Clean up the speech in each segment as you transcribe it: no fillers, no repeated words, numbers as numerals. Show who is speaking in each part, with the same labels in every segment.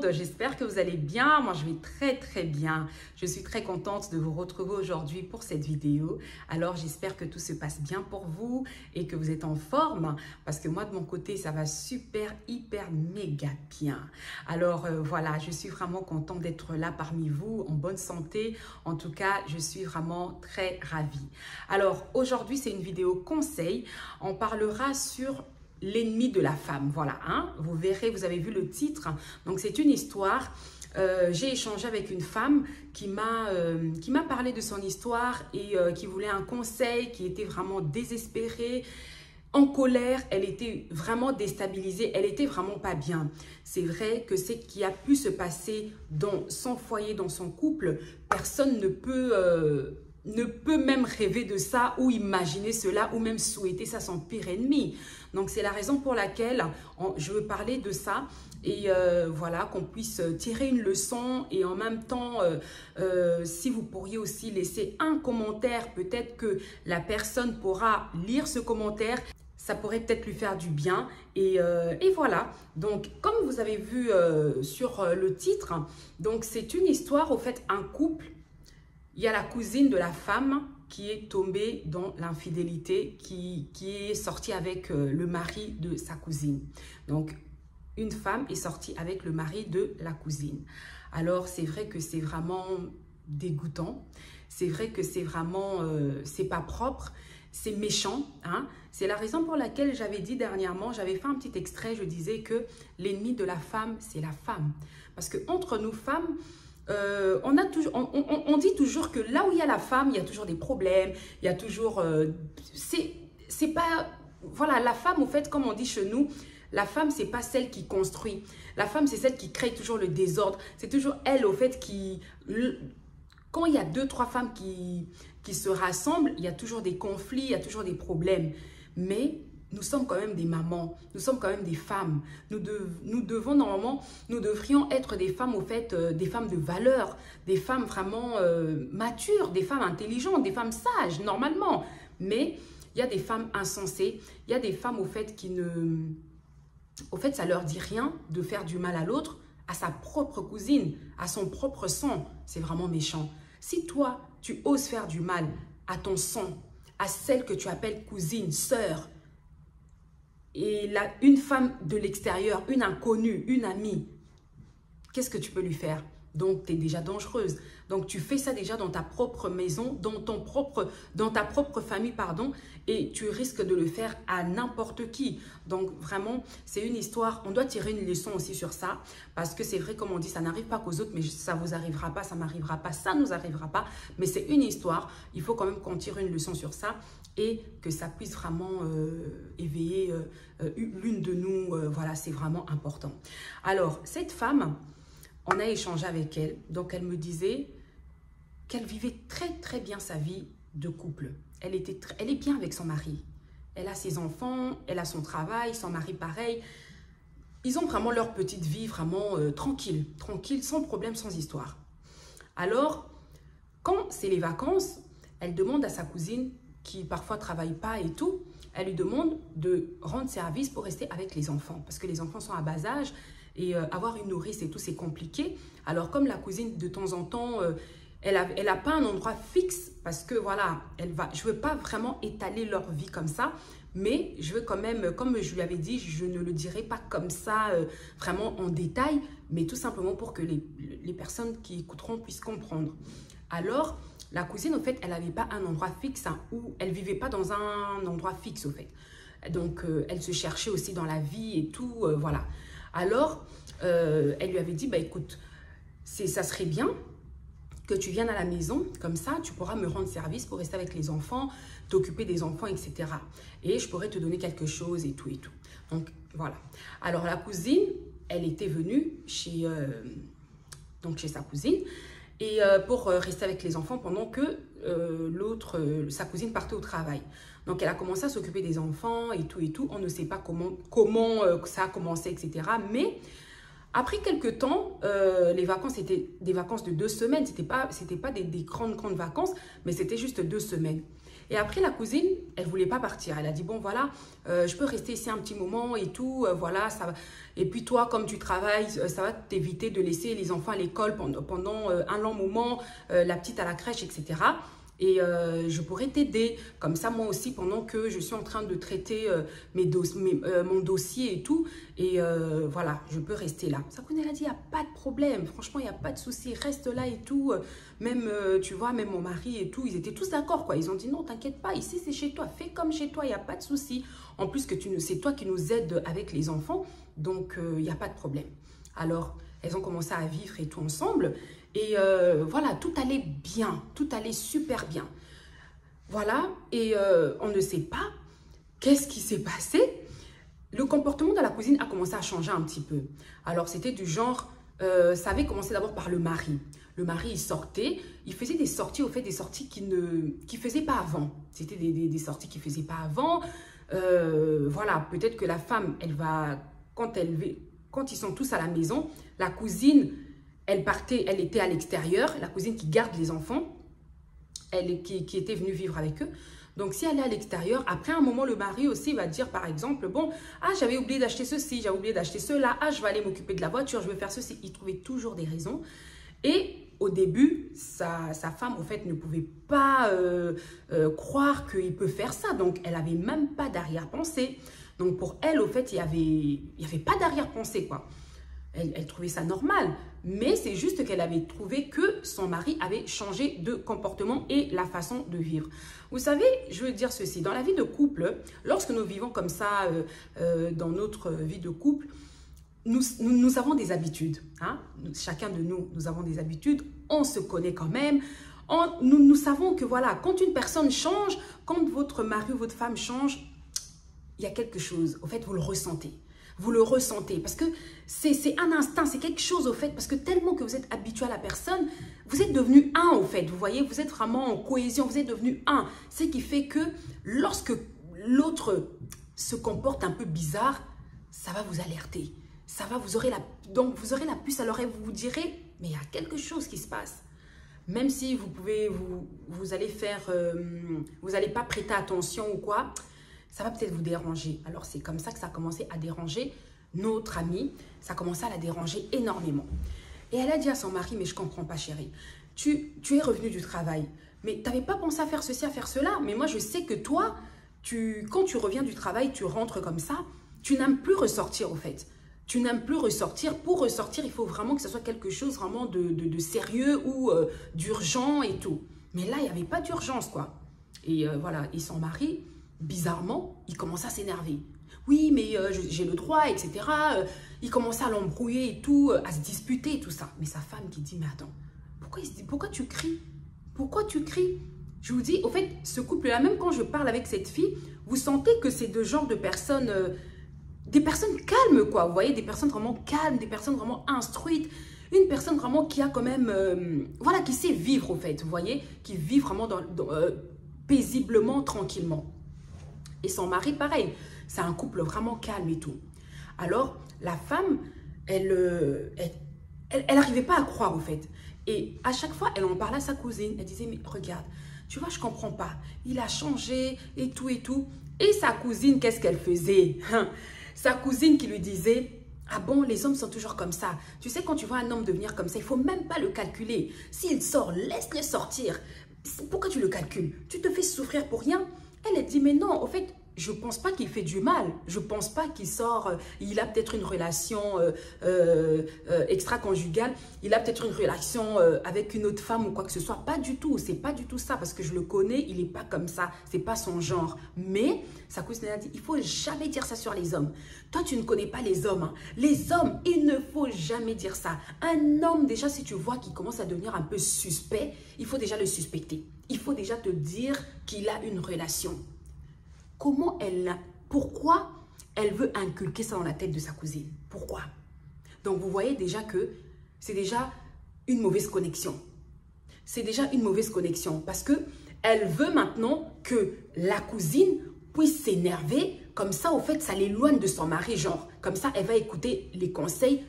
Speaker 1: monde, j'espère que vous allez bien. Moi je vais très bien. Je suis très contente de vous retrouver aujourd'hui pour cette vidéo. Alors j'espère que tout se passe bien pour vous et que vous êtes en forme parce que moi de mon côté ça va super, hyper, méga bien. Alors voilà, je suis vraiment contente d'être là parmi vous en bonne santé. En tout cas, je suis vraiment très ravie. Alors aujourd'hui c'est une vidéo conseil. On parlera sur l'ennemi de la femme, voilà, hein? Vous verrez, vous avez vu le titre. Donc c'est une histoire. J'ai échangé avec une femme qui m'a parlé de son histoire et qui voulait un conseil, qui était vraiment désespérée, en colère. Elle était vraiment déstabilisée, elle était vraiment pas bien. C'est vrai que ce qui a pu se passer dans son foyer, dans son couple, personne ne peut même rêver de ça ou imaginer cela ou même souhaiter ça à son pire ennemi. Donc c'est la raison pour laquelle je veux parler de ça et voilà, qu'on puisse tirer une leçon et en même temps, si vous pourriez aussi laisser un commentaire, peut-être que la personne pourra lire ce commentaire. Ça pourrait peut-être lui faire du bien. Et voilà. Donc, comme vous avez vu sur le titre, donc c'est une histoire, au fait, un couple. Il y a la cousine de la femme qui est tombée dans l'infidélité, qui est sortie avec le mari de sa cousine. Donc, une femme est sortie avec le mari de la cousine. Alors, c'est vrai que c'est vraiment dégoûtant. C'est vrai que c'est vraiment, c'est pas propre. C'est méchant, hein? C'est la raison pour laquelle j'avais dit dernièrement, j'avais fait un petit extrait, je disais que l'ennemi de la femme, c'est la femme. Parce qu'entre nous femmes, on dit toujours que là où il y a la femme, il y a toujours des problèmes, il y a toujours... c'est pas... Voilà, la femme, au fait, comme on dit chez nous, la femme, c'est pas celle qui construit. La femme, c'est celle qui crée toujours le désordre. C'est toujours elle, au fait, qui... Quand il y a 2-3 femmes qui se rassemblent, il y a toujours des conflits, il y a toujours des problèmes. Mais nous sommes quand même des mamans, nous sommes quand même des femmes. Nous devons normalement, nous devrions être des femmes, au fait, des femmes de valeur, des femmes vraiment matures, des femmes intelligentes, des femmes sages, normalement. Mais il y a des femmes insensées, il y a des femmes, au fait, qui ne... Au fait, ça leur dit rien de faire du mal à l'autre, à sa propre cousine, à son propre sang. C'est vraiment méchant. Si toi, tu oses faire du mal à ton sang, à celle que tu appelles cousine, sœur, et là, une femme de l'extérieur, une inconnue, une amie, qu'est-ce que tu peux lui faire? Donc, tu es déjà dangereuse. Donc, tu fais ça déjà dans ta propre maison, dans ta propre famille, pardon, et tu risques de le faire à n'importe qui. Donc, vraiment, c'est une histoire. On doit tirer une leçon aussi sur ça, parce que c'est vrai, comme on dit, ça n'arrive pas qu'aux autres, mais ça vous arrivera pas, ça m'arrivera pas, ça nous arrivera pas. Mais c'est une histoire. Il faut quand même qu'on tire une leçon sur ça et que ça puisse vraiment éveiller l'une de nous. Voilà, c'est vraiment important. Alors, cette femme... On a échangé avec elle, donc elle me disait qu'elle vivait très bien sa vie de couple. Elle est bien avec son mari. Elle a ses enfants, elle a son travail, son mari pareil. Ils ont vraiment leur petite vie vraiment tranquille, sans problème, sans histoire. Alors, quand c'est les vacances, elle demande à sa cousine, qui parfois ne travaille pas et tout, elle lui demande de rendre service pour rester avec les enfants, parce que les enfants sont à bas âge. Et avoir une nourrice et tout, c'est compliqué. Alors, comme la cousine, de temps en temps, elle a pas un endroit fixe parce que, voilà, je ne veux pas vraiment étaler leur vie comme ça. Mais je veux quand même, comme je lui avais dit, je ne le dirai pas comme ça, vraiment en détail, mais tout simplement pour que les personnes qui écouteront puissent comprendre. Alors, la cousine, au fait, elle n'avait pas un endroit fixe, hein, où elle ne vivait pas dans un endroit fixe, au fait. Donc, elle se cherchait aussi dans la vie et tout, voilà. Alors, elle lui avait dit, bah écoute, ça serait bien que tu viennes à la maison, comme ça, tu pourras me rendre service pour rester avec les enfants, t'occuper des enfants, etc. Et je pourrais te donner quelque chose et tout et tout. Donc, voilà. Alors, la cousine, elle était venue chez sa cousine et pour rester avec les enfants pendant que sa cousine partait au travail. Donc, elle a commencé à s'occuper des enfants et tout. On ne sait pas comment ça a commencé, etc. Mais après quelques temps, les vacances étaient des vacances de 2 semaines. C'était pas des grandes vacances, mais c'était juste 2 semaines. Et après, la cousine, elle voulait pas partir. Elle a dit, bon, voilà, je peux rester ici un petit moment et tout, voilà, ça va. Et puis toi, comme tu travailles, ça va t'éviter de laisser les enfants à l'école pendant un long moment, la petite à la crèche, etc. Et je pourrais t'aider. Comme ça, moi aussi, pendant que je suis en train de traiter mon dossier et tout. Et voilà, je peux rester là. Sa cousine, elle a dit, il n'y a pas de problème. Franchement, il n'y a pas de souci. Reste là et tout. Même, tu vois, même mon mari et tout, ils étaient tous d'accord, quoi. Ils ont dit, non, t'inquiète pas. Ici, c'est chez toi. Fais comme chez toi. Il n'y a pas de souci. En plus, c'est toi qui nous aides avec les enfants. Donc, il n'y a pas de problème. Alors, elles ont commencé à vivre et tout ensemble. Et voilà, tout allait bien, tout allait super bien. Voilà, et on ne sait pas qu'est-ce qui s'est passé. Le comportement de la cousine a commencé à changer un petit peu. Alors, c'était du genre, ça avait commencé d'abord par le mari. Le mari, il sortait, il faisait des sorties, au fait, des sorties qu'il ne faisait pas avant. C'était des sorties qu'il ne faisait pas avant. Voilà, peut-être que la femme, elle va, quand ils sont tous à la maison, la cousine... Elle partait, elle était à l'extérieur, la cousine qui garde les enfants, qui était venue vivre avec eux. Donc, si elle est à l'extérieur, après un moment, le mari aussi va dire, par exemple, bon, ah, j'avais oublié d'acheter ceci, j'avais oublié d'acheter cela, ah, je vais aller m'occuper de la voiture, je vais faire ceci. Il trouvait toujours des raisons. Et au début, sa femme, au fait, ne pouvait pas croire qu'il peut faire ça. Donc, elle n'avait même pas d'arrière-pensée. Donc, pour elle, au fait, il y avait pas d'arrière-pensée, quoi. Elle trouvait ça normal, mais c'est juste qu'elle avait trouvé que son mari avait changé de comportement et la façon de vivre. Vous savez, je veux dire ceci, dans la vie de couple, lorsque nous vivons comme ça, dans notre vie de couple, nous avons des habitudes. Hein? Chacun de nous, nous avons des habitudes, on se connaît quand même. Nous savons que voilà, quand une personne change, quand votre mari ou votre femme change, il y a quelque chose, au fait, vous le ressentez. Vous le ressentez parce que c'est un instinct, c'est quelque chose au fait, parce que tellement que vous êtes habitué à la personne, vous êtes devenu un au fait, vous voyez, vous êtes vraiment en cohésion, vous êtes devenu un. Ce qui fait que lorsque l'autre se comporte un peu bizarre, ça va vous alerter. Ça va, donc vous aurez la puce à l'oreille, vous vous direz, mais il y a quelque chose qui se passe. Même si vous allez faire, vous n'allez pas prêter attention ou quoi, ça va peut-être vous déranger. Alors, c'est comme ça que ça a commencé à déranger notre amie. Ça a commencé à la déranger énormément. Et elle a dit à son mari, mais je ne comprends pas, chérie. Tu es revenu du travail, mais tu n'avais pas pensé à faire ceci, à faire cela. Mais moi, je sais que toi, quand tu reviens du travail, tu rentres comme ça, tu n'aimes plus ressortir, au fait. Tu n'aimes plus ressortir. Pour ressortir, il faut vraiment que ce soit quelque chose vraiment de sérieux ou d'urgent et tout. Mais là, il n'y avait pas d'urgence, quoi. Et voilà, et son mari... Bizarrement, il commençait à s'énerver. Oui, mais j'ai le droit, etc. Il commençait à l'embrouiller et tout, à se disputer et tout ça. Mais sa femme qui dit, mais attends, pourquoi tu cries? Pourquoi tu cries? Je vous dis, au fait, ce couple-là, même quand je parle avec cette fille, vous sentez que c'est deux genres de personnes, des personnes calmes, quoi. Vous voyez, des personnes vraiment calmes, des personnes vraiment instruites. Une personne vraiment qui a quand même, voilà, qui sait vivre, au fait, vous voyez, qui vit vraiment paisiblement, tranquillement. Et son mari, pareil, c'est un couple vraiment calme et tout. Alors, la femme, elle n'arrivait pas à croire, au fait. Et à chaque fois, elle en parlait à sa cousine. Elle disait, mais regarde, tu vois, je ne comprends pas. Il a changé et tout et tout. Et sa cousine, qu'est-ce qu'elle faisait? Sa cousine qui lui disait, ah bon, les hommes sont toujours comme ça. Tu sais, quand tu vois un homme devenir comme ça, il ne faut même pas le calculer. S'il sort, laisse-le sortir. Pourquoi tu le calcules? Tu te fais souffrir pour rien? Elle dit, mais non, au fait, je ne pense pas qu'il fait du mal. Je ne pense pas qu'il sort, il a peut-être une relation extra-conjugale, il a peut-être une relation avec une autre femme ou quoi que ce soit. Pas du tout, c'est pas du tout ça, parce que je le connais, il n'est pas comme ça, c'est pas son genre. Mais sa cousine a dit, il ne faut jamais dire ça sur les hommes. Toi, tu ne connais pas les hommes. Hein. Les hommes, il ne faut jamais dire ça. Un homme, déjà, si tu vois qu'il commence à devenir un peu suspect, il faut déjà le suspecter. Il faut déjà te dire qu'il a une relation. Pourquoi elle veut inculquer ça dans la tête de sa cousine? Pourquoi? Donc, vous voyez déjà que c'est déjà une mauvaise connexion. C'est déjà une mauvaise connexion parce qu'elle veut maintenant que la cousine puisse s'énerver. Comme ça, au fait, ça l'éloigne de son mari, genre. Comme ça, elle va écouter les conseils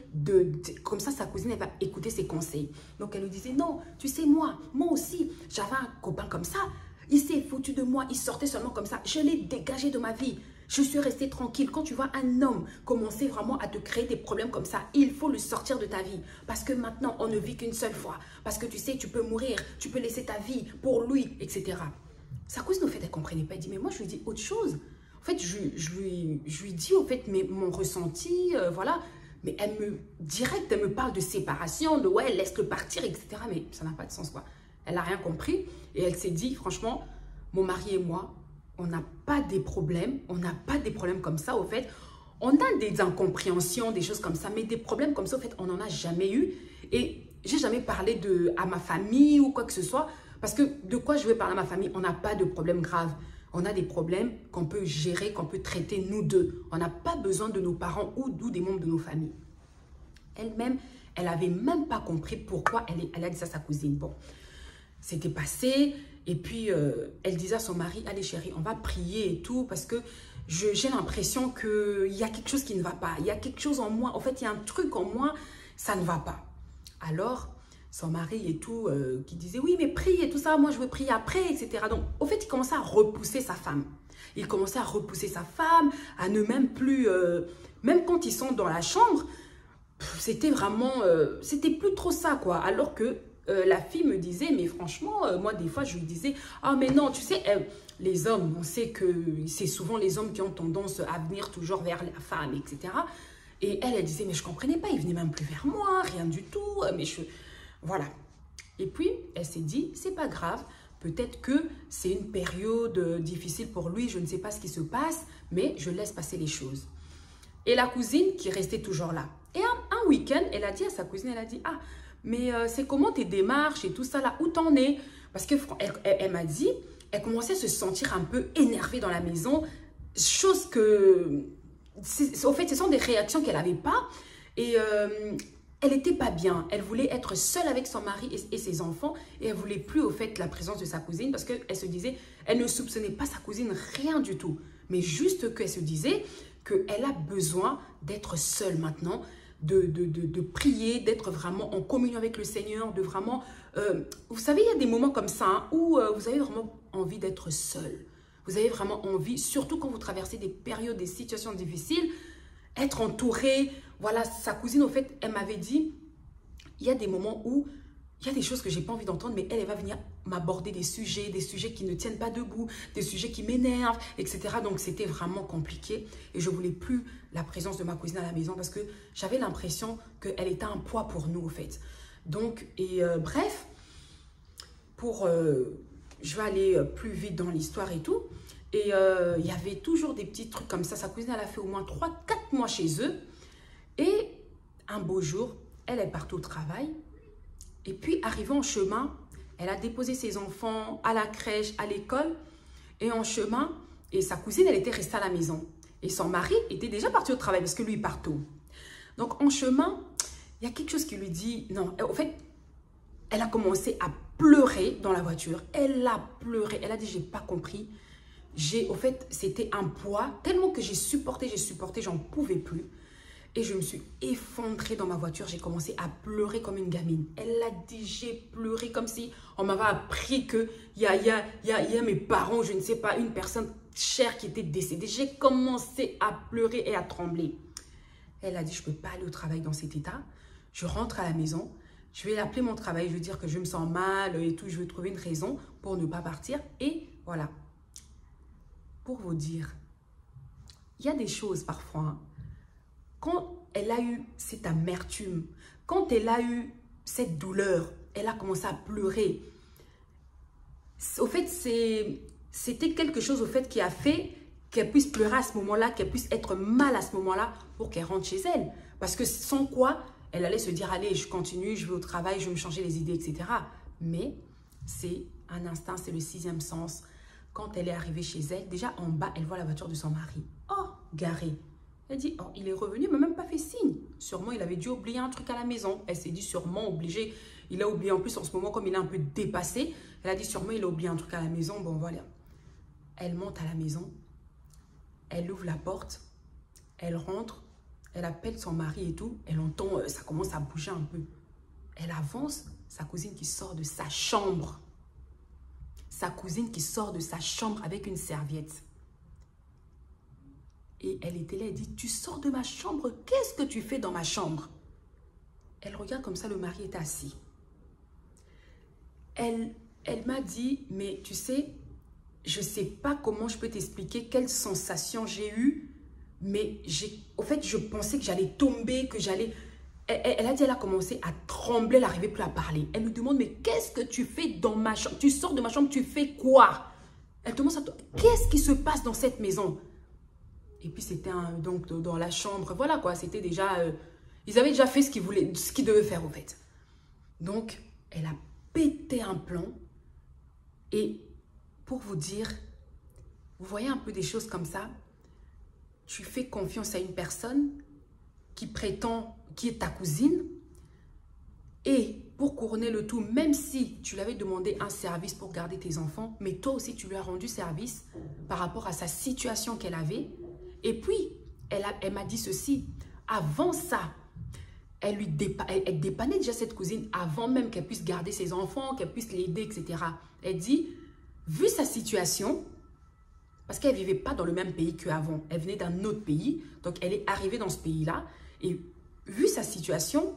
Speaker 1: comme ça, sa cousine, elle va écouter ses conseils. Donc, elle lui disait, non, tu sais, moi aussi, j'avais un copain comme ça. Il s'est foutu de moi, il sortait seulement comme ça. Je l'ai dégagé de ma vie. Je suis restée tranquille. Quand tu vois un homme commencer vraiment à te créer des problèmes comme ça, il faut le sortir de ta vie. Parce que maintenant, on ne vit qu'une seule fois. Parce que tu sais, tu peux mourir, tu peux laisser ta vie pour lui, etc. Sa cousine, au fait, elle ne comprenait pas. Elle dit, mais moi, je lui dis autre chose. En fait, je lui dis, au fait, mais mon ressenti, voilà. Mais elle me parle de séparation, de ouais, laisse-le partir, etc. Mais ça n'a pas de sens, quoi. Elle n'a rien compris. Et elle s'est dit, franchement, mon mari et moi, on n'a pas des problèmes. On n'a pas des problèmes comme ça, au fait. On a des incompréhensions, des choses comme ça. Mais des problèmes comme ça, au fait, on n'en a jamais eu. Et j'ai jamais parlé à ma famille ou quoi que ce soit. Parce que de quoi je vais parler à ma famille? On n'a pas de problème grave. On a des problèmes qu'on peut gérer, qu'on peut traiter nous deux. On n'a pas besoin de nos parents ou des membres de nos familles. Elle-même, elle n'avait même pas compris pourquoi elle a dit ça à sa cousine. Bon, c'était passé. Et puis, elle disait à son mari, allez chérie, on va prier et tout. Parce que j'ai l'impression qu'il y a quelque chose qui ne va pas. Il y a quelque chose en moi. En fait, il y a un truc en moi, ça ne va pas. Alors, son mari et tout, qui disait, oui, mais prie et tout ça, moi je veux prier après, etc. Donc, au fait, il commençait à repousser sa femme. Il commençait à repousser sa femme, à ne même plus, même quand ils sont dans la chambre, c'était vraiment, c'était plus trop ça, quoi. Alors que la fille me disait, mais franchement, moi des fois je lui disais, ah mais non, tu sais, les hommes, on sait que c'est souvent les hommes qui ont tendance à venir toujours vers la femme, etc. Et elle disait, mais je ne comprenais pas, il venait même plus vers moi, rien du tout, mais je... Voilà. Et puis, elle s'est dit, c'est pas grave, peut-être que c'est une période difficile pour lui, je ne sais pas ce qui se passe, mais je laisse passer les choses. Et la cousine qui restait toujours là. Et un week-end, elle a dit à sa cousine, elle a dit, ah, mais c'est comment tes démarches et tout ça là, où t'en es? Parce que elle m'a dit, elle commençait à se sentir un peu énervée dans la maison, chose que, au fait, ce sont des réactions qu'elle n'avait pas. Et elle n'était pas bien. Elle voulait être seule avec son mari et ses enfants. Et elle ne voulait plus, au fait, la présence de sa cousine. Parce qu'elle se disait, elle ne soupçonnait pas sa cousine, rien du tout. Mais juste qu'elle se disait qu'elle a besoin d'être seule maintenant, de prier, d'être vraiment en communion avec le Seigneur, de vraiment... vous savez, il y a des moments comme ça hein, où vous avez vraiment envie d'être seule. Vous avez vraiment envie, surtout quand vous traversez des périodes, des situations difficiles, être entourée. Voilà, sa cousine, au fait, elle m'avait dit, il y a des moments où il y a des choses que je n'ai pas envie d'entendre, mais elle va venir m'aborder des sujets qui ne tiennent pas debout, des sujets qui m'énervent, etc. Donc, c'était vraiment compliqué. Et je ne voulais plus la présence de ma cousine à la maison parce que j'avais l'impression qu'elle était un poids pour nous, au fait. Donc, bref, je vais aller plus vite dans l'histoire et tout. Et il y avait toujours des petits trucs comme ça. Sa cousine, elle a fait au moins 3-4 mois chez eux. Et un beau jour, elle est partie au travail. Et puis, arrivant en chemin, elle a déposé ses enfants à la crèche, à l'école. Et en chemin, et sa cousine, elle était restée à la maison. Et son mari était déjà parti au travail parce que lui, il part tôt. Donc, en chemin, il y a quelque chose qui lui dit... Non, en fait, elle a commencé à pleurer dans la voiture. Elle a pleuré. Elle a dit, j'ai pas compris. Au fait, c'était un poids. Tellement que j'ai supporté, j'en pouvais plus. Et je me suis effondrée dans ma voiture. J'ai commencé à pleurer comme une gamine. Elle a dit, j'ai pleuré comme si on m'avait appris qu'il y a mes parents, je ne sais pas, une personne chère qui était décédée. J'ai commencé à pleurer et à trembler. Elle a dit, je ne peux pas aller au travail dans cet état. Je rentre à la maison. Je vais appeler mon travail. Je vais dire que je me sens mal et tout. Je vais trouver une raison pour ne pas partir. Et voilà. Pour vous dire, il y a des choses parfois... Hein, quand elle a eu cette amertume, quand elle a eu cette douleur, elle a commencé à pleurer. Au fait, c'était quelque chose au fait qui a fait qu'elle puisse pleurer à ce moment-là, qu'elle puisse être mal à ce moment-là pour qu'elle rentre chez elle. Parce que sans quoi, elle allait se dire, allez, je continue, je vais au travail, je vais me changer les idées, etc. Mais c'est un instinct, c'est le 6e sens. Quand elle est arrivée chez elle, déjà en bas, elle voit la voiture de son mari. Oh, garée. Elle dit, oh, il est revenu, il ne m'a même pas fait signe. Sûrement, il avait dû oublier un truc à la maison. Elle s'est dit, sûrement obligé. Il a oublié en plus en ce moment, comme il est un peu dépassé. Elle a dit, sûrement, il a oublié un truc à la maison. Bon, voilà. Elle monte à la maison. Elle ouvre la porte. Elle rentre. Elle appelle son mari et tout. Elle entend, ça commence à bouger un peu. Elle avance. Sa cousine qui sort de sa chambre. sa cousine qui sort de sa chambre avec une serviette. Et elle était là, elle dit, tu sors de ma chambre, qu'est-ce que tu fais dans ma chambre? Elle regarde comme ça, le mari est assis. Elle m'a dit, mais tu sais, je ne sais pas comment je peux t'expliquer quelle sensation j'ai eue, mais au fait, je pensais que j'allais tomber, que j'allais... Elle a dit, elle a commencé à trembler, elle n'arrivait plus à parler. Elle lui demande, mais qu'est-ce que tu fais dans ma chambre? Tu sors de ma chambre, tu fais quoi? Elle commence à... Qu'est-ce qui se passe dans cette maison? Et puis c'était donc dans la chambre, voilà quoi, c'était déjà... ils avaient déjà fait ce qu'ils devaient faire au fait. Donc, elle a pété un plomb. Et pour vous dire, vous voyez un peu des choses comme ça, tu fais confiance à une personne qui prétend, qui est ta cousine, et pour couronner le tout, même si tu lui avais demandé un service pour garder tes enfants, mais toi aussi tu lui as rendu service par rapport à sa situation qu'elle avait, et puis elle m'a dit ceci, avant ça, elle dépannait déjà cette cousine avant même qu'elle puisse garder ses enfants, qu'elle puisse l'aider, etc. Elle dit, vu sa situation, parce qu'elle ne vivait pas dans le même pays qu'avant, elle venait d'un autre pays, donc elle est arrivée dans ce pays-là, et vu sa situation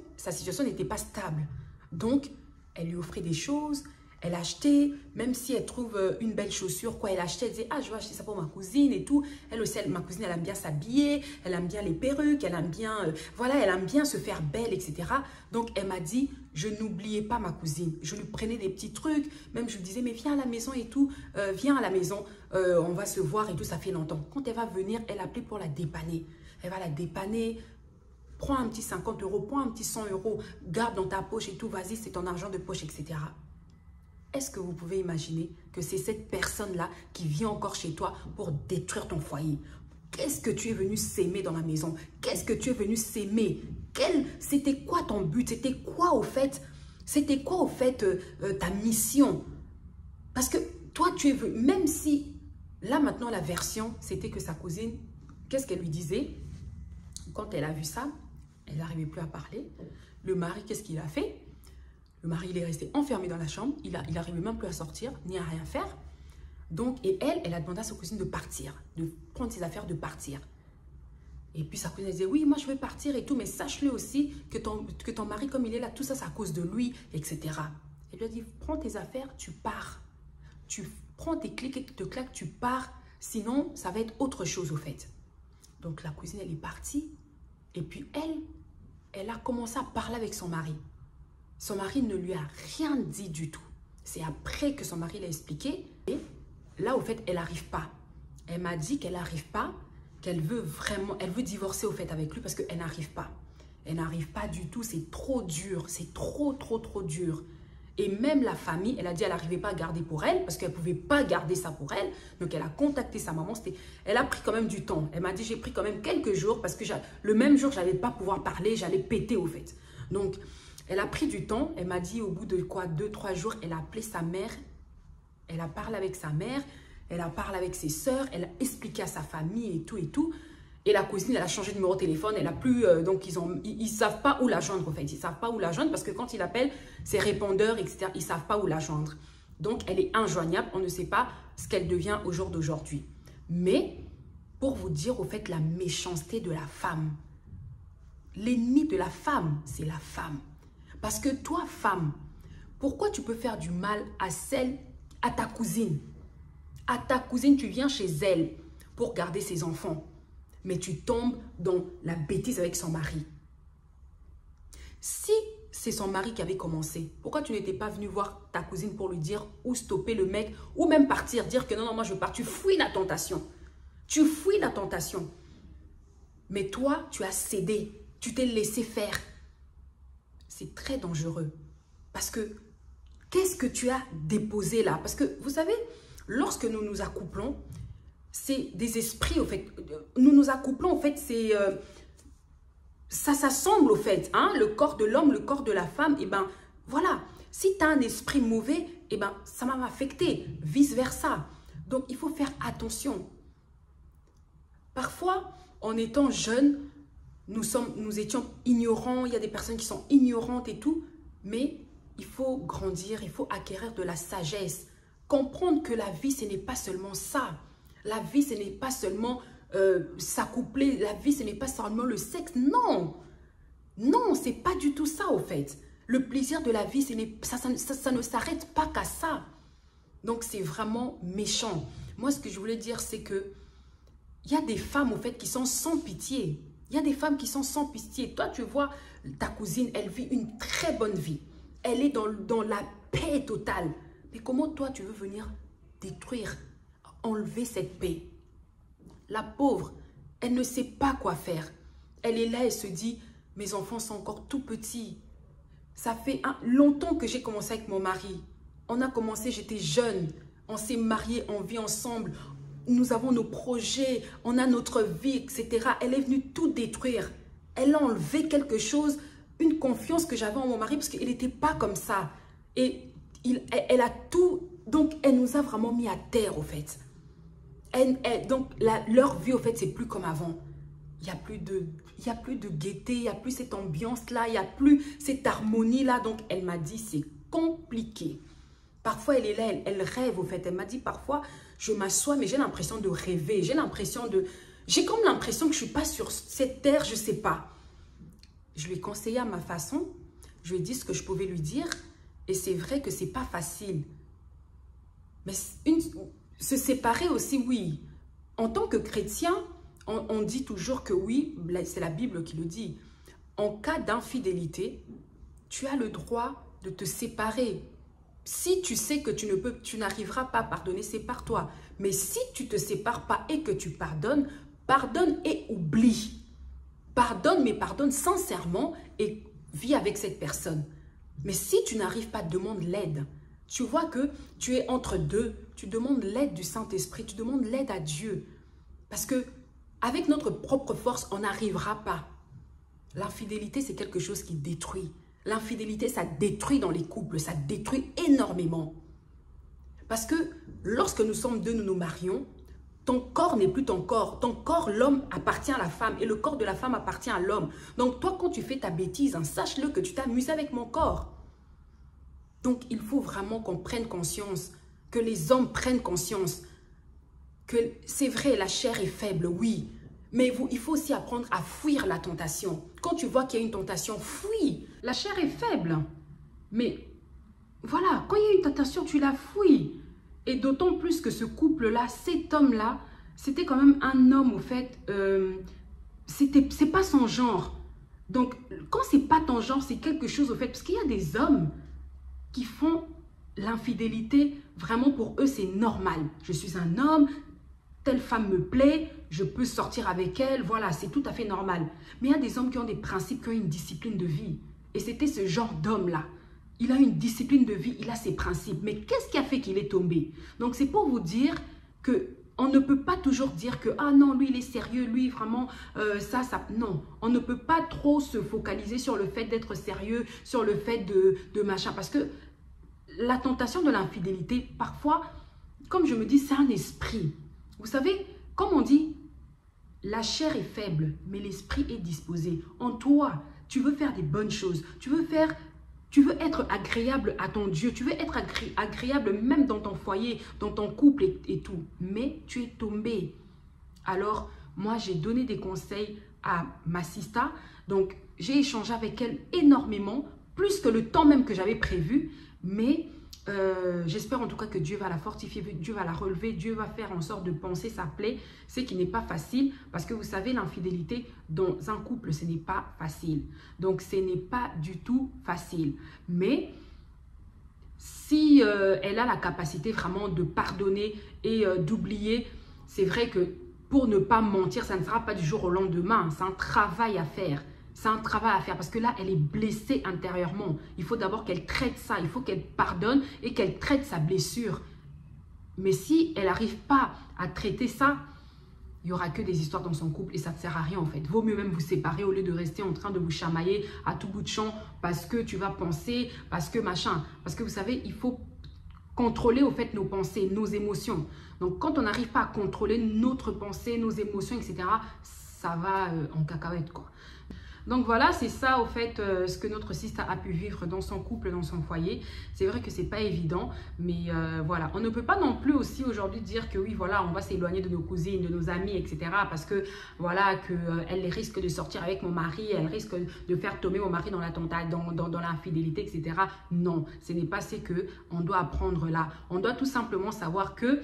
Speaker 1: n'était pas stable. Donc, elle lui offrait des choses, elle achetait, même si elle trouve une belle chaussure, quoi, elle achetait, elle disait, ah, je vais acheter ça pour ma cousine et tout. Elle aussi, ma cousine, elle aime bien s'habiller, elle aime bien les perruques, elle aime bien, voilà, elle aime bien se faire belle, etc. Donc, elle m'a dit, je n'oubliais pas ma cousine. Je lui prenais des petits trucs, même je lui disais, mais viens à la maison et tout, viens à la maison, on va se voir et tout, ça fait longtemps. Quand elle va venir, elle appelait pour la dépanner. Elle va la dépanner. Prends un petit 50 €, prends un petit 100 €, garde dans ta poche et tout, vas-y, c'est ton argent de poche, etc. Est-ce que vous pouvez imaginer que c'est cette personne-là qui vient encore chez toi pour détruire ton foyer? Qu'est-ce que tu es venu s'aimer dans la maison? Qu'est-ce que tu es venu s'aimer? C'était quoi ton but? C'était quoi au fait? C'était quoi au fait ta mission? Parce que toi, tu es venu, même si, là maintenant la version, c'était que sa cousine, qu'est-ce qu'elle lui disait? Quand elle a vu ça, elle n'arrivait plus à parler. Le mari, qu'est-ce qu'il a fait? Le mari, il est resté enfermé dans la chambre. Il n'arrivait même plus à sortir, ni à rien faire. Donc, et elle a demandé à sa cousine de partir, de prendre ses affaires, de partir. Et puis sa cousine, elle disait, oui, moi, je vais partir et tout, mais sache-le aussi que ton mari, comme il est là, tout ça, c'est à cause de lui, etc. Elle lui a dit, prends tes affaires, tu pars. Tu prends tes clics et te claques, tu pars. Sinon, ça va être autre chose, au fait. Donc, la cousine, elle est partie. Et puis, elle a commencé à parler avec son mari. Son mari ne lui a rien dit du tout. C'est après que son mari l'a expliqué. Et là, au fait, elle n'arrive pas. Elle m'a dit qu'elle n'arrive pas, qu'elle veut vraiment, elle veut divorcer au fait avec lui parce qu'elle n'arrive pas. Elle n'arrive pas du tout, c'est trop dur. C'est trop, trop, trop dur. Et même la famille, elle a dit qu'elle n'arrivait pas à garder pour elle parce qu'elle ne pouvait pas garder ça pour elle. Donc, elle a contacté sa maman. Elle a pris quand même du temps. Elle m'a dit, j'ai pris quand même quelques jours parce que le même jour, je n'allais pas pouvoir parler. J'allais péter au fait. Donc, elle a pris du temps. Elle m'a dit au bout de quoi, 2-3 jours, elle a appelé sa mère. Elle a parlé avec sa mère. Elle a parlé avec ses sœurs. Elle a expliqué à sa famille et tout et tout. Et la cousine, elle a changé de numéro de téléphone. Elle a plus, donc, ils ne savent pas où la joindre, en fait. Ils ne savent pas où la joindre parce que quand ils appellent, c'est répondeur, etc. Ils ne savent pas où la joindre. Donc, elle est injoignable. On ne sait pas ce qu'elle devient au jour d'aujourd'hui. Mais, pour vous dire, au fait, la méchanceté de la femme. L'ennemi de la femme, c'est la femme. Parce que toi, femme, pourquoi tu peux faire du mal à ta cousine? À ta cousine, tu viens chez elle pour garder ses enfants. Mais tu tombes dans la bêtise avec son mari. Si c'est son mari qui avait commencé, pourquoi tu n'étais pas venu voir ta cousine pour lui dire ou stopper le mec ou même partir, dire que non, non, moi je pars. Tu fuis la tentation. Tu fuis la tentation. Mais toi, tu as cédé. Tu t'es laissé faire. C'est très dangereux. Parce que qu'est-ce que tu as déposé là? Parce que vous savez, lorsque nous nous accouplons, c'est des esprits, au fait. Nous nous accouplons, en fait, c'est... ça s'assemble, au fait. Hein? Le corps de l'homme, le corps de la femme, et ben voilà. Si tu as un esprit mauvais, et ben ça m'a affecté. Vice-versa. Donc, il faut faire attention. Parfois, en étant jeune, nous étions ignorants. Il y a des personnes qui sont ignorantes et tout. Mais il faut grandir, il faut acquérir de la sagesse comprendre que la vie, ce n'est pas seulement ça. La vie, ce n'est pas seulement s'accoupler. La vie, ce n'est pas seulement le sexe. Non. Non, c'est pas du tout ça, au fait. Le plaisir de la vie, ça ne s'arrête pas qu'à ça. Donc, c'est vraiment méchant. Moi, ce que je voulais dire, c'est que il y a des femmes, au fait, qui sont sans pitié. Il y a des femmes qui sont sans pitié. Toi, tu vois, ta cousine, elle vit une très bonne vie. Elle est dans la paix totale. Mais comment toi, tu veux venir détruire, enlever cette paix? La pauvre, elle ne sait pas quoi faire. Elle est là, elle se dit, mes enfants sont encore tout petits. Ça fait longtemps que j'ai commencé avec mon mari. On a commencé, j'étais jeune. On s'est mariés, on vit ensemble. Nous avons nos projets, on a notre vie, etc. Elle est venue tout détruire. Elle a enlevé quelque chose, une confiance que j'avais en mon mari, parce qu'il n'était pas comme ça. Et elle a tout, donc elle nous a vraiment mis à terre, au fait. Donc, leur vie, au fait, c'est plus comme avant. Il n'y a plus de gaieté, il n'y a plus cette ambiance-là, il n'y a plus cette harmonie-là. Donc, elle m'a dit, c'est compliqué. Parfois, elle est là, elle rêve, au fait. Elle m'a dit, parfois, je m'assois, mais j'ai l'impression de rêver. J'ai comme l'impression que je ne suis pas sur cette terre, je ne sais pas. Je lui ai conseillé à ma façon. Je lui ai dit ce que je pouvais lui dire. Et c'est vrai que ce n'est pas facile. Mais se séparer aussi, oui. En tant que chrétien, on dit toujours que oui, c'est la Bible qui le dit. En cas d'infidélité, tu as le droit de te séparer. Si tu sais que tu n'arriveras pas à pardonner, sépare-toi. Mais si tu ne te sépares pas et que tu pardonnes, pardonne et oublie. Pardonne, mais pardonne sincèrement et vis avec cette personne. Mais si tu n'arrives pas, demande l'aide. Tu vois que tu es entre deux. Tu demandes l'aide du Saint-Esprit. Tu demandes l'aide à Dieu. Parce que avec notre propre force, on n'arrivera pas. L'infidélité, c'est quelque chose qui détruit. L'infidélité, ça détruit dans les couples. Ça détruit énormément. Parce que lorsque nous sommes deux, nous nous marions, ton corps n'est plus ton corps. Ton corps, l'homme, appartient à la femme. Et le corps de la femme appartient à l'homme. Donc toi, quand tu fais ta bêtise, sache-le que tu t'amuses avec mon corps. Donc, il faut vraiment qu'on prenne conscience, que les hommes prennent conscience, que c'est vrai, la chair est faible, oui, mais il faut aussi apprendre à fuir la tentation. Quand tu vois qu'il y a une tentation, fuis. La chair est faible, mais voilà, quand il y a une tentation, tu la fuis. Et d'autant plus que ce couple-là, cet homme-là, c'était quand même un homme, au fait, c'est pas son genre. Donc, quand c'est pas ton genre, c'est quelque chose, au fait, parce qu'il y a des hommes qui font l'infidélité, vraiment pour eux, c'est normal. Je suis un homme, telle femme me plaît, je peux sortir avec elle, voilà, c'est tout à fait normal. Mais il y a des hommes qui ont des principes, qui ont une discipline de vie. Et c'était ce genre d'homme-là. Il a une discipline de vie, il a ses principes. Mais qu'est-ce qui a fait qu'il est tombé? Donc, c'est pour vous dire que on ne peut pas toujours dire que, ah non, lui, il est sérieux, lui, vraiment, ça. Non, on ne peut pas trop se focaliser sur le fait d'être sérieux, sur le fait de machin. Parce que la tentation de l'infidélité, parfois, comme je me dis, c'est un esprit. Vous savez, comme on dit, la chair est faible, mais l'esprit est disposé. En toi, tu veux faire des bonnes choses. Tu veux être agréable à ton Dieu. Tu veux être agréable même dans ton foyer, dans ton couple et tout. Mais tu es tombé. Alors, moi, j'ai donné des conseils à ma sista. Donc, j'ai échangé avec elle énormément, plus que le temps même que j'avais prévu. Mais j'espère en tout cas que Dieu va la fortifier, Dieu va la relever, Dieu va faire en sorte de penser sa plaie. C'est qui n'est pas facile parce que vous savez, l'infidélité dans un couple, ce n'est pas facile. Donc, ce n'est pas du tout facile. Mais si elle a la capacité vraiment de pardonner et d'oublier, c'est vrai que pour ne pas mentir, ça ne sera pas du jour au lendemain. C'est un travail à faire. C'est un travail à faire parce que là, elle est blessée intérieurement. Il faut d'abord qu'elle traite ça. Il faut qu'elle pardonne et qu'elle traite sa blessure. Mais si elle n'arrive pas à traiter ça, il n'y aura que des histoires dans son couple et ça ne sert à rien en fait. Vaut mieux même vous séparer au lieu de rester en train de vous chamailler à tout bout de champ parce que tu vas penser, parce que machin. Parce que vous savez, il faut contrôler au fait nos pensées, nos émotions. Donc quand on n'arrive pas à contrôler notre pensée, nos émotions, etc., ça va en cacahuète quoi. Donc voilà, c'est ça au fait ce que notre sister a pu vivre dans son couple, dans son foyer. C'est vrai que c'est pas évident, mais voilà, on ne peut pas non plus aussi aujourd'hui dire que oui, voilà, on va s'éloigner de nos cousines, de nos amis, etc. Parce que voilà, elle risque de sortir avec mon mari, elle risque de faire tomber mon mari dans l'infidélité, etc. Non, ce n'est pas ce que on doit apprendre là. On doit tout simplement savoir que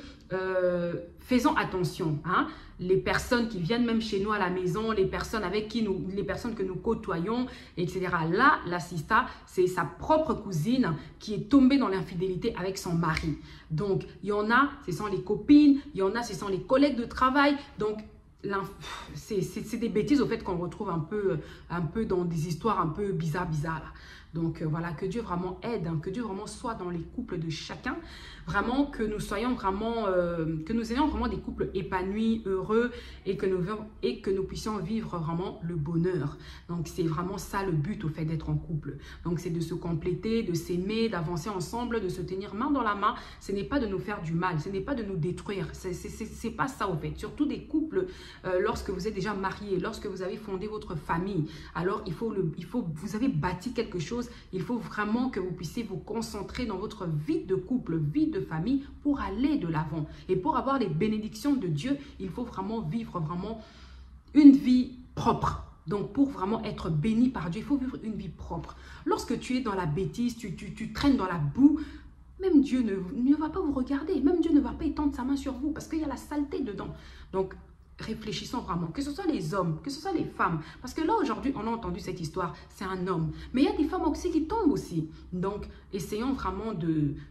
Speaker 1: faisons attention, hein. Les personnes qui viennent même chez nous à la maison, les personnes que nous côtoyons, etc. Là, la sista, c'est sa propre cousine qui est tombée dans l'infidélité avec son mari. Donc, il y en a, ce sont les copines, il y en a, ce sont les collègues de travail. Donc, c'est des bêtises au fait qu'on retrouve un peu dans des histoires un peu bizarres là. Donc voilà, que Dieu vraiment aide, hein, que Dieu vraiment soit dans les couples de chacun, vraiment que nous soyons vraiment, que nous ayons vraiment des couples épanouis, heureux et que nous puissions vivre vraiment le bonheur. Donc c'est vraiment ça le but au fait d'être en couple. Donc c'est de se compléter, de s'aimer, d'avancer ensemble, de se tenir main dans la main. Ce n'est pas de nous faire du mal, ce n'est pas de nous détruire, c'est pas ça au fait. Surtout des couples, lorsque vous êtes déjà mariés, lorsque vous avez fondé votre famille, alors vous avez bâti quelque chose. Il faut vraiment que vous puissiez vous concentrer dans votre vie de couple, vie de famille pour aller de l'avant. Et pour avoir les bénédictions de Dieu, il faut vraiment vivre vraiment une vie propre. Donc, pour vraiment être béni par Dieu, il faut vivre une vie propre. Lorsque tu es dans la bêtise, tu traînes dans la boue, même Dieu ne va pas vous regarder. Même Dieu ne va pas étendre sa main sur vous parce qu'il y a la saleté dedans. Donc, réfléchissons vraiment, que ce soit les hommes, que ce soit les femmes. Parce que là, aujourd'hui, on a entendu cette histoire, c'est un homme. Mais il y a des femmes aussi qui tombent aussi. Donc, essayons vraiment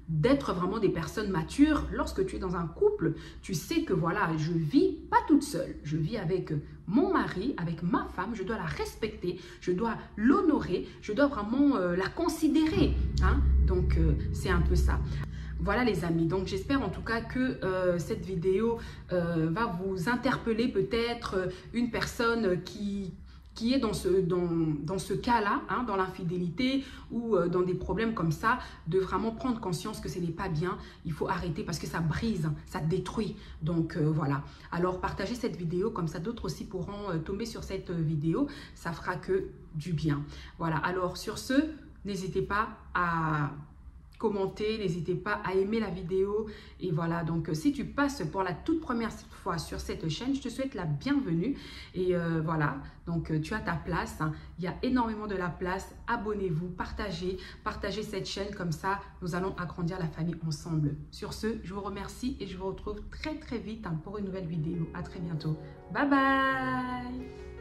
Speaker 1: d'être vraiment des personnes matures. Lorsque tu es dans un couple, tu sais que voilà, je vis pas toute seule. Je vis avec mon mari, avec ma femme. Je dois la respecter, je dois l'honorer, je dois vraiment la considérer. Hein? Donc, c'est un peu ça. Voilà les amis, donc j'espère en tout cas que cette vidéo va vous interpeller peut-être une personne qui est dans ce cas-là, hein, dans l'infidélité ou dans des problèmes comme ça, de vraiment prendre conscience que ce n'est pas bien. Il faut arrêter parce que ça brise, ça détruit. Donc voilà. Alors partagez cette vidéo, comme ça d'autres aussi pourront tomber sur cette vidéo. Ça fera que du bien. Voilà, alors sur ce, n'hésitez pas à commenter, n'hésitez pas à aimer la vidéo. Et voilà, donc si tu passes pour la toute première fois sur cette chaîne, je te souhaite la bienvenue. Et voilà, donc tu as ta place, hein. Il y a énormément de la place. Abonnez-vous, partagez cette chaîne, comme ça nous allons agrandir la famille ensemble. Sur ce, je vous remercie et je vous retrouve très vite, hein, pour une nouvelle vidéo. À très bientôt. Bye bye.